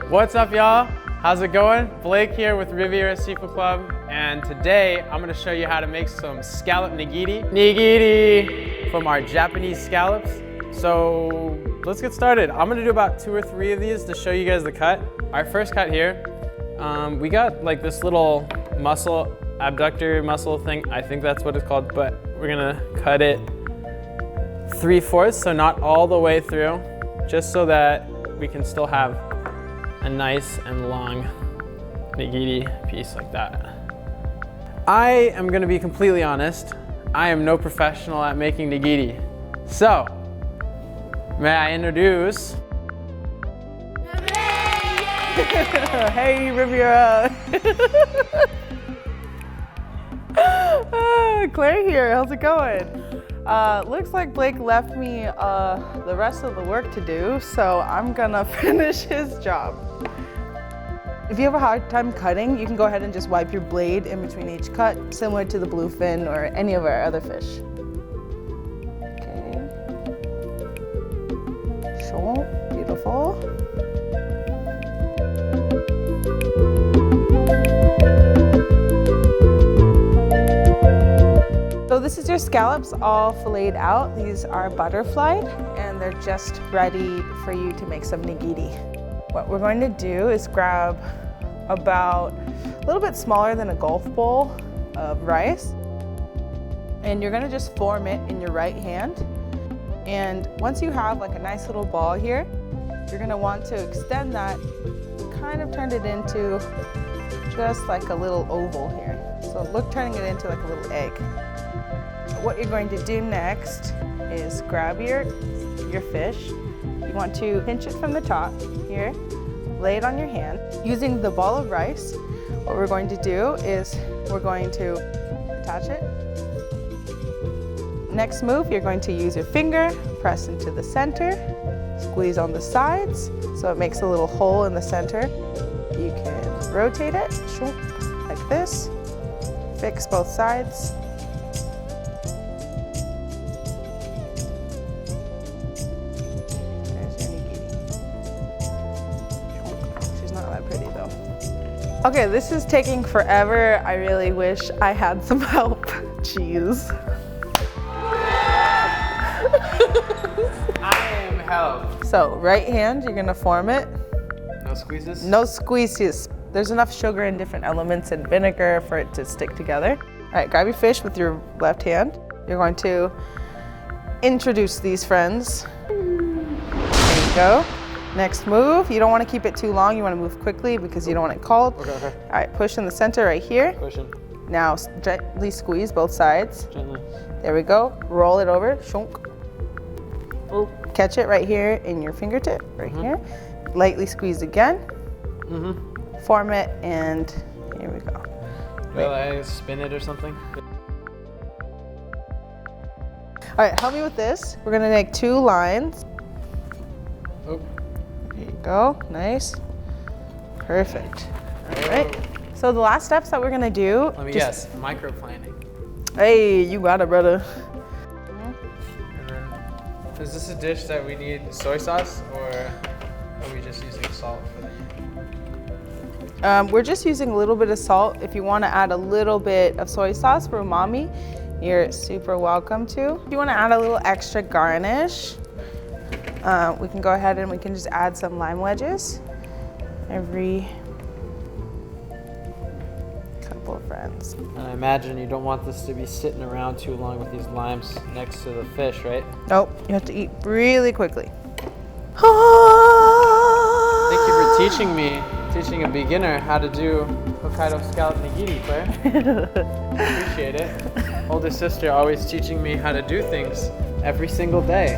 What's up, y'all? How's it going? Blake here with Riviera Seafood Club, and today I'm gonna show you how to make some scallop nigiri from our Japanese scallops. So let's get started. I'm gonna do about 2 or 3 of these to show you guys the cut. Our first cut here, we got like this little muscle, abductor muscle thing. I think that's what it's called, but we're gonna cut it 3/4, so not all the way through, just so that we can still have a nice and long nigiri piece like that. I am gonna be completely honest, I am no professional at making nigiri. So, may I introduce... Hey, Riviera! Claire here, how's it going? Looks like Blake left me the rest of the work to do, so I'm gonna finish his job. If you have a hard time cutting, you can go ahead and just wipe your blade in between each cut, similar to the bluefin or any of our other fish. Okay. Sure, beautiful. So this is your scallops all filleted out. These are butterflied and they're just ready for you to make some nigiri. What we're going to do is grab about a little bit smaller than a golf bowl of rice, and you're gonna just form it in your right hand. And once you have like a nice little ball here, you're gonna want to extend that, kind of turn it into just like a little oval here. So look, turning it into like a little egg. What you're going to do next is grab your fish. You want to pinch it from the top here, lay it on your hand. Using the ball of rice, what we're going to do is we're going to attach it. Next move, you're going to use your finger, press into the center, squeeze on the sides so it makes a little hole in the center. You can rotate it like this, fix both sides. Okay, this is taking forever. I really wish I had some help. Jeez. I am help. So, right hand, you're gonna form it. No squeezes? No squeezes. There's enough sugar and different elements and vinegar for it to stick together. All right, grab your fish with your left hand. You're going to introduce these friends. There you go. Next move, you don't want to keep it too long, you want to move quickly because you don't want it cold. Okay. All right, push in the center right here. Pushing. Now gently squeeze both sides. Gently. There we go. Roll it over. Shunk. Catch it right here in your fingertip, right here. Lightly squeeze again. Form it, and here we go. Will I spin it or something? All right, help me with this. We're gonna make 2 lines. Oh. There you go, nice. Perfect. All right, so the last steps that we're gonna do. Let me guess, microplaning. Hey, you got it, brother. Is this a dish that we need soy sauce, or are we just using salt for the... We're just using a little bit of salt. If you want to add a little bit of soy sauce for umami, you're super welcome to. If you want to add a little extra garnish, we can go ahead and we can just add some lime wedges every couple of friends. And I imagine you don't want this to be sitting around too long with these limes next to the fish, right? Nope, you have to eat really quickly. Thank you for teaching a beginner how to do Hokkaido scallop nigiri, Claire. Appreciate it. Older sister always teaching me how to do things every single day.